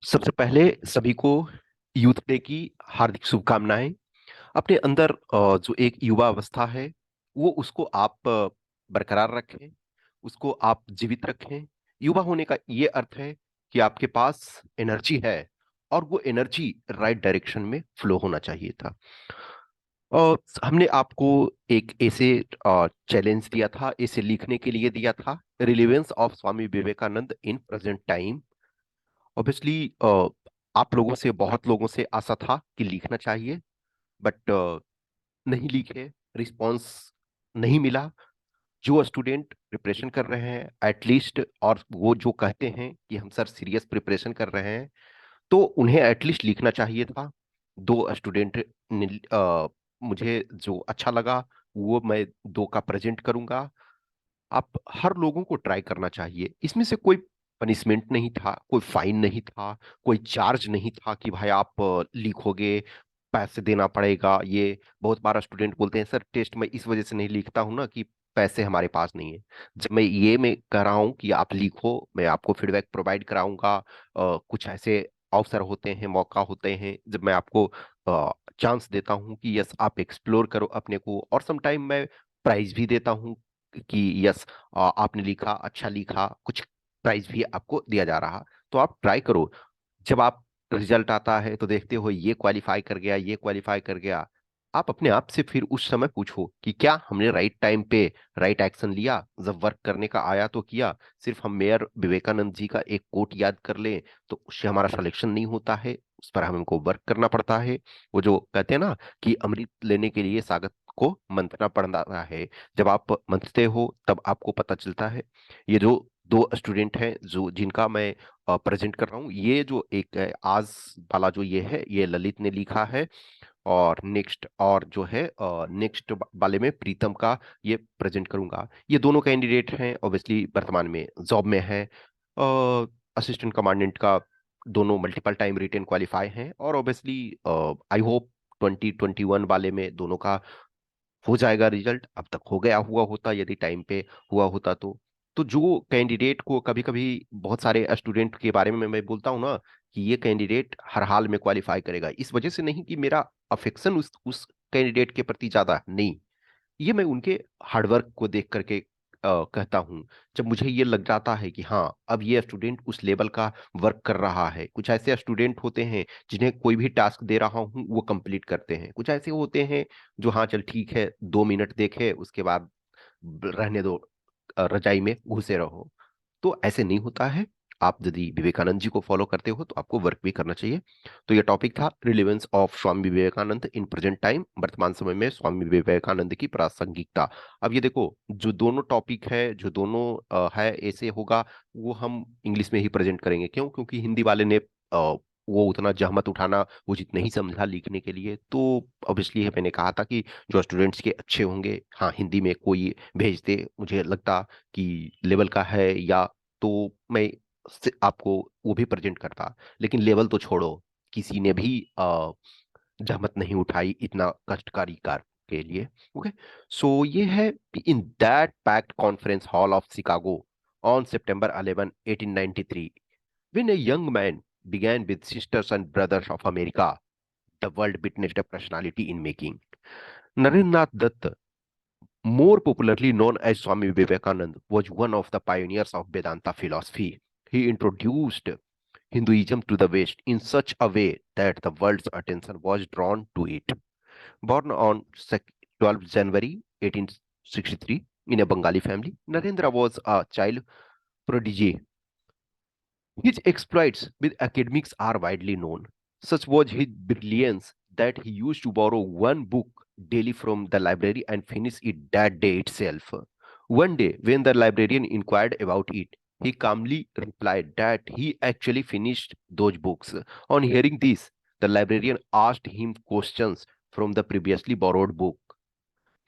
सबसे पहले सभी को यूथ डे की हार्दिक शुभकामनाएं। अपने अंदर जो एक युवा अवस्था है वो उसको आप बरकरार रखें, उसको आप जीवित रखें। युवा होने का ये अर्थ है कि आपके पास एनर्जी है और वो एनर्जी राइट डायरेक्शन में फ्लो होना चाहिए था। हमने आपको एक ऐसे चैलेंज दिया था, ऐसे लिखने के लिए दिया था, relevance of Swami Vivekananda in present time. Obviously आप लोगों से, बहुत लोगों से आशा था कि लिखना चाहिए, बट नहीं लिखे, रिस्पॉन्स नहीं मिला। जो स्टूडेंट प्रिपरेशन कर रहे हैं एटलीस्ट, और वो जो कहते हैं कि हम सर सीरियस प्रिपरेशन कर रहे हैं, तो उन्हें एटलीस्ट लिखना चाहिए था। दो स्टूडेंट ने मुझे जो अच्छा लगा वो मैं दो का प्रेजेंट करूंगा। आप हर लोगों को ट्राई करना चाहिए। इसमें से कोई पनिशमेंट नहीं था, कोई फाइन नहीं था, कोई चार्ज नहीं था कि भाई आप लिखोगे पैसे देना पड़ेगा। ये बहुत बार स्टूडेंट बोलते हैं सर टेस्ट में इस वजह से नहीं लिखता हूं ना कि पैसे हमारे पास नहीं है। जब मैं कह रहा हूं कि आप लिखो, मैं आपको फीडबैक प्रोवाइड कराऊंगा। कुछ ऐसे अवसर होते हैं, मौका होते हैं जब मैं आपको चांस देता हूं कि यस आप एक्सप्लोर करो अपने को, और समटाइम मैं प्राइज भी देता हूं कि यस आपने लिखा, अच्छा लिखा, कुछ प्राइज भी आपको दिया जा रहा। तो आप ट्राई करो। जब आप रिजल्ट आता है तो देखते हो ये क्वालिफाई कर गया, ये क्वालिफाई कर गया, आप अपने आप से फिर उस समय पूछो कि क्या हमने राइट टाइम पे राइट एक्शन लिया। जब वर्क करने का आया तो किया। सिर्फ हम मेयर विवेकानंद जी का एक कोट याद कर लें तो उससे हमारा सिलेक्शन नहीं होता है, उस पर हमको वर्क करना पड़ता है। वो जो कहते हैं ना कि अमृत लेने के लिए सागर को मंथना पड़ता है। जब आप मंथते हो तब आपको पता चलता है। ये जो दो स्टूडेंट हैं जो जिनका मैं प्रेजेंट कर रहा हूँ, ये जो एक है, आज वाला जो ये है ये ललित ने लिखा है। और नेक्स्ट और जो है नेक्स्ट वाले में प्रीतम का ये प्रेजेंट करूंगा। ये दोनों कैंडिडेट हैं, ऑब्वियसली वर्तमान में जॉब में है। असिस्टेंट कमांडेंट का दोनों मल्टीपल टाइम रिटेन क्वालिफाई हैं, और ऑब्वियसली आई होप 2021 वाले में दोनों का हो जाएगा रिजल्ट। अब तक हो गया हुआ होता यदि टाइम पे हुआ होता तो जो कैंडिडेट को कभी कभी बहुत सारे स्टूडेंट के बारे में मैं बोलता हूँ ना कि ये कैंडिडेट हर हाल में क्वालिफाई करेगा, इस वजह से नहीं कि मेरा अफेक्शन उस कैंडिडेट के प्रति ज्यादा है, नहीं। ये मैं उनके हार्डवर्क को देख करके कहता हूँ। जब मुझे ये लग जाता है कि हाँ अब ये स्टूडेंट उस लेवल का वर्क कर रहा है। कुछ ऐसे स्टूडेंट होते हैं जिन्हें कोई भी टास्क दे रहा हूँ वो कंप्लीट करते हैं, कुछ ऐसे होते हैं जो हाँ चल ठीक है 2 मिनट देखे उसके बाद रहने दो, रजाई में घुसे रहो। तो ऐसे नहीं होता है। आप यदि विवेकानंद जी को फॉलो करते हो तो आपको वर्क भी करना चाहिए। तो ये टॉपिक था relevance of Swami Vivekananda in present time, वर्तमान समय में स्वामी विवेकानंद की प्रासंगिकता। अब ये देखो, जो दोनों टॉपिक है, जो दोनों है ऐसे होगा, वो हम इंग्लिश में ही प्रेजेंट करेंगे। क्यों? क्योंकि हिंदी वाले ने वो उतना जहमत उठाना उचित नहीं समझा लिखने के लिए। तो ऑब्वियसली मैंने कहा था कि जो स्टूडेंट्स के अच्छे होंगे, हाँ हिंदी में कोई भेजते, मुझे लगता कि लेवल का है या, तो मैं आपको वो भी प्रेजेंट करता। लेकिन लेवल तो छोड़ो, किसी ने भी जहमत नहीं उठाई इतना कष्टकारी कार्य के लिए। ओके, सो ये है in that packed conference hall of Chicago on September 11, 1893, when a young man began with Sisters and Brothers of America, the world witnessed a personality in making. Narendranath Dutt, more popularly known as Swami Vivekanand, was one of the pioneers of Vedanta philosophy. He introduced Hinduism to the West in such a way that the world's attention was drawn to it. Born on 12 January 1863 in a Bengali family, Narendra was a child prodigy. His exploits with academics are widely known. Such was his brilliance that he used to borrow one book daily from the library and finish it that day itself. One day, when the librarian inquired about it, he calmly replied that he actually finished those books. On hearing this, the librarian asked him questions from the previously borrowed book.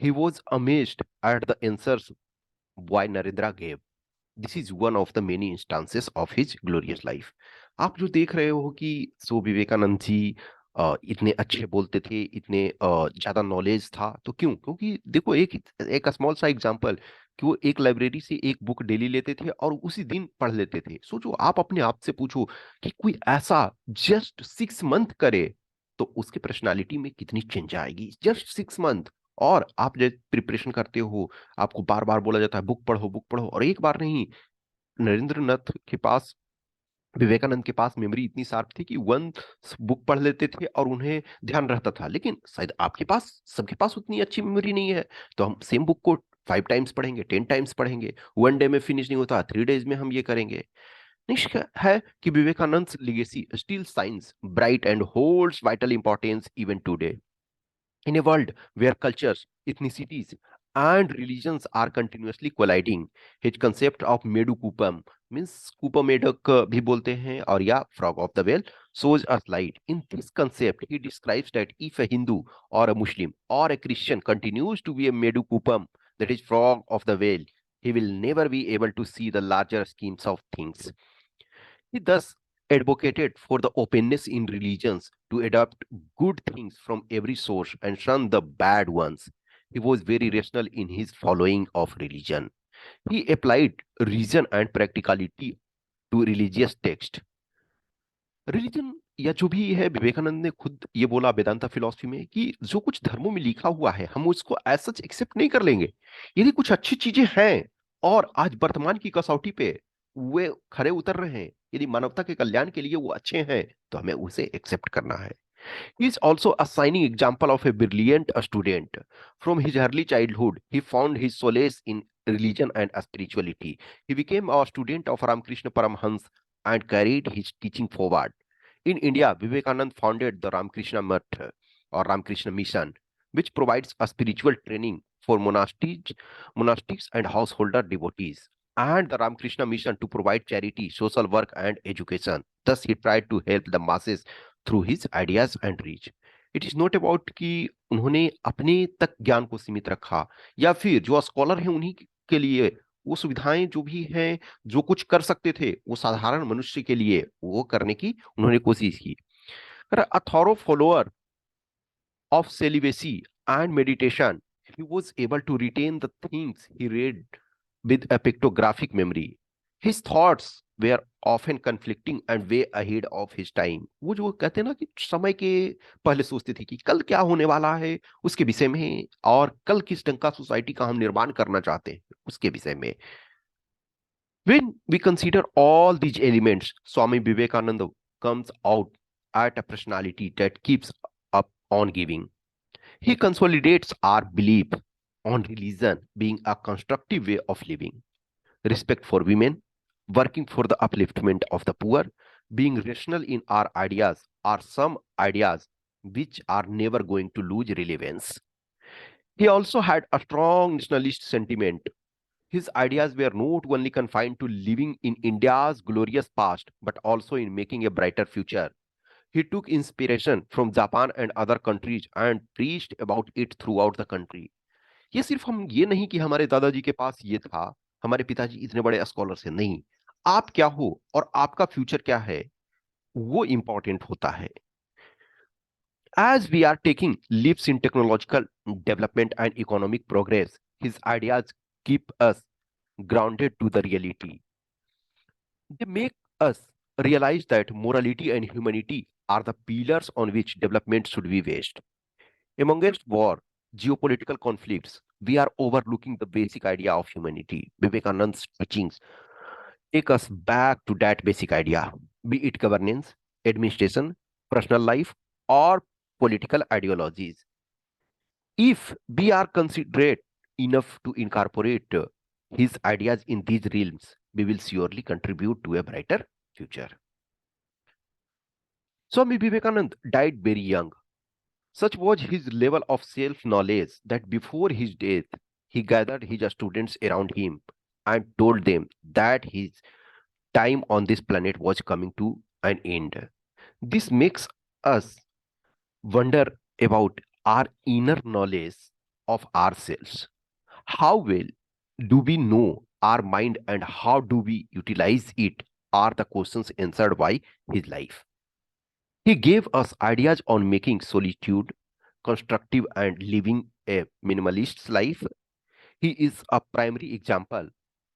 He was amazed at the answers why Narendra gave. This is one of the many instances of his glorious life. आप जो देख रहे हो कि सो विवेकानंद जी इतने अच्छे बोलते थे, इतने ज्यादा नॉलेज था, तो क्यों? क्योंकि देखो एक एक स्मॉल सा एग्जांपल, कि वो एक लाइब्रेरी से एक बुक डेली लेते थे और उसी दिन पढ़ लेते थे। सोचो, आप अपने आप से पूछो कि कोई ऐसा जस्ट 6 मंथ करे तो उसके पर्सनालिटी में कितनी चेंज आएगी, जस्ट 6 मंथ। और आप जब प्रिपरेशन करते हो, आपको बार बार बोला जाता है बुक पढ़ो बुक पढ़ो, और एक बार नहीं, नरेंद्र नाथ के पास, विवेकानंद के पास मेमोरी इतनी शार्प थी कि वन बुक पढ़ लेते थे और उन्हें ध्यान रहता था। लेकिन शायद आपके पास, सबके पास उतनी अच्छी मेमोरी नहीं है, तो हम सेम बुक को 5 टाइम्स पढ़ेंगे, 10 टाइम्स पढ़ेंगे, वन डे में फिनिश नहीं होता, 3 डेज में हम ये करेंगे। निष्कर्ष है कि Vivekananda legacy still shines bright and holds vital importance even today. In a world where cultures, ethnicities, and religions are continuously colliding, his concept of Medu Kupam, means Kupamedak भी बोलते हैं और या frog of the whale, shows us light. In this concept, he describes that if a Hindu or a Muslim or a Christian continues to be a Medu Kupam, that is frog of the whale, he will never be able to see the larger schemes of things. He thus advocated for the openness in religions to adopt good things from every source and shun the bad ones. He was very rational in his following of religion. He applied reason and practicality to religious text. Religion या जो भी है, विवेकानंद ने खुद ये बोला Vedanta philosophy में कि जो कुछ धर्मों में लिखा हुआ है हम उसको एज सच एक्सेप्ट नहीं कर लेंगे। यदि कुछ अच्छी चीजें हैं और आज वर्तमान की कसौटी पे वे खरे उतर रहे हैं, यदि मानवता के कल्याण के लिए वो अच्छे हैं, तो हमें उसे एक्सेप्ट करना है। He is also a shining example of a brilliant student. From his early childhood, he found his solace in religion and spirituality. He became a student of Ramakrishna Paramhans and carried his teaching forward. In India, Vivekanand founded the Ramakrishna Math or Ramakrishna Mission, which provides a spiritual training for monastics and householder devotees, and the Ramakrishna Mission to provide charity, social work, and education. Thus, he tried to help the masses through his ideas and reach. It is not about कि उन्होंने अपने तक ज्ञान को सीमित रखा या फिर जो स्कॉलर हैं उन्हीं के लिए वो सुविधाएं जो भी हैं, जो कुछ कर सकते थे वो साधारण मनुष्य के लिए वो करने की उन्होंने कोशिश की। A thorough follower of celibacy and meditation, he was able to retain the things he read with a pictographic memory. His thoughts were often conflicting and way ahead of his time. वो जो कहते हैं ना कि समय के पहले सोचते थे कि कल क्या होने वाला है उसके विषय में, और कल किस ढंग का सोसाइटी का हम निर्माण करना चाहते हैं उसके विषय में। When we consider all these elements, Swami Vivekananda comes out at a personality that keeps up on giving. He consolidates our belief on religion being a constructive way of living, respect for women, working for the upliftment of the poor, being rational in our ideas are some ideas which are never going to lose relevance. He also had a strong nationalist sentiment. His ideas were not only confined to living in India's glorious past, but also in making a brighter future. He took inspiration from Japan and other countries and preached about it throughout the country. ये सिर्फ हम ये नहीं कि हमारे दादाजी के पास ये था, हमारे पिताजी इतने बड़े स्कॉलर से नहीं, आप क्या हो और आपका फ्यूचर क्या है वो इंपॉर्टेंट होता है। As we are taking leaps in technological development and economic progress, his ideas keep us grounded to the reality. They make us realize that morality and humanity are the pillars on which development should be based. Amongst war, geopolitical conflicts, we are overlooking the basic idea of humanity. Vivekananda's teachings take us back to that basic idea, be it governance, administration, personal life, or political ideologies. If we are considerate enough to incorporate his ideas in these realms, we will surely contribute to a brighter future. Swami Vivekananda died very young. Such was his level of self knowledge that before his death, he gathered his students around him and told them that his time on this planet was coming to an end. This makes us wonder about our inner knowledge of ourselves. How well do we know our mind and how do we utilize it are the questions answered by his life. He gave us ideas on making solitude constructive and living a minimalist life. He is a primary example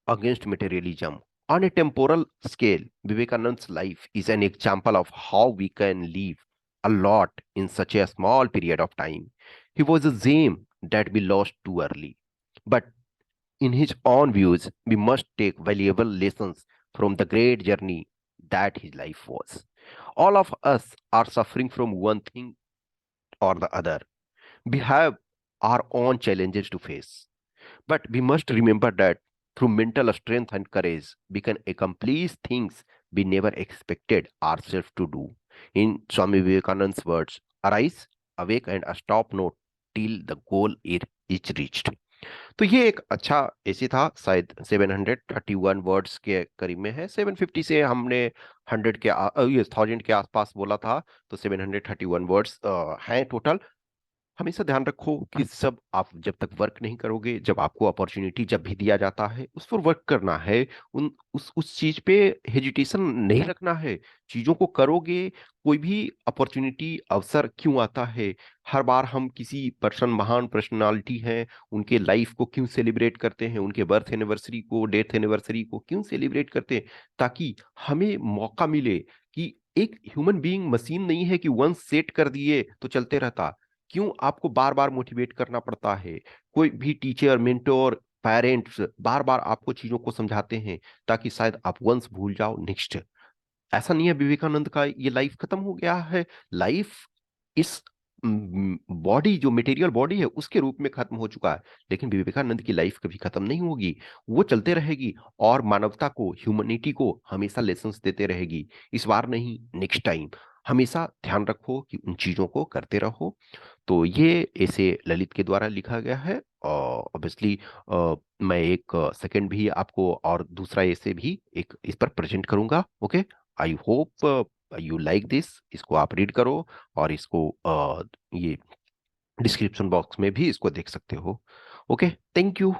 against materialism. On a temporal scale, Vivekananda's life is an example of how we can live a lot in such a small period of time. He was a gem that we lost too early. But in his own views, we must take valuable lessons from the great journey that his life was. All of us are suffering from one thing or the other. We have our own challenges to face. But we must remember that through mental strength and courage, we can accomplish things we never expected ourselves to do. In Swami Vivekananda's words, arise, awake, and stop not till the goal is reached. तो ये एक अच्छा ऐसे था, शायद 731 words के करीब में है। 750 से हमने 100 के ये 1000 के आसपास बोला था, तो 731 वर्ड्स हैं टोटल। हमेशा ध्यान रखो कि सब आप जब तक वर्क नहीं करोगे, जब आपको अपॉर्चुनिटी जब भी दिया जाता है उस पर वर्क करना है। उस चीज पे हेजिटेशन नहीं रखना है, चीजों को करोगे। कोई भी अपॉर्चुनिटी अवसर क्यों आता है? हर बार हम किसी पर्सन, महान पर्सनालिटी हैं, उनके लाइफ को क्यों सेलिब्रेट करते हैं, उनके बर्थ एनिवर्सरी को, डेथ एनिवर्सरी को क्यों सेलिब्रेट करते हैं? ताकि हमें मौका मिले कि एक ह्यूमन बीइंग मशीन नहीं है कि वंस सेट कर दिए तो चलते रहता। क्यों आपको बार बार मोटिवेट करना पड़ता है? कोई भी टीचर, मेंटोर, पेरेंट्स बार बार आपको चीजों को समझाते हैं ताकि शायद आप वंस भूल जाओ नेक्स्ट। ऐसा नहीं है विवेकानंद का ये लाइफ खत्म हो गया है। लाइफ इस बॉडी, जो मटेरियल बॉडी है, उसके रूप में खत्म हो चुका है, लेकिन विवेकानंद की लाइफ कभी खत्म नहीं होगी। वो चलते रहेगी और मानवता को, ह्यूमैनिटी को हमेशा लेसन्स देते रहेगी। इस बार नहीं, नेक्स्ट टाइम हमेशा ध्यान रखो कि उन चीजों को करते रहो। तो ये ऐसे ललित के द्वारा लिखा गया है। और ऑब्वियसली मैं एक सेकंड भी आपको और दूसरा ऐसे भी एक इस पर प्रेजेंट करूंगा। Okay, I hope you like this. इसको आप रीड करो और इसको ये डिस्क्रिप्शन बॉक्स में भी इसको देख सकते हो। Okay, thank you.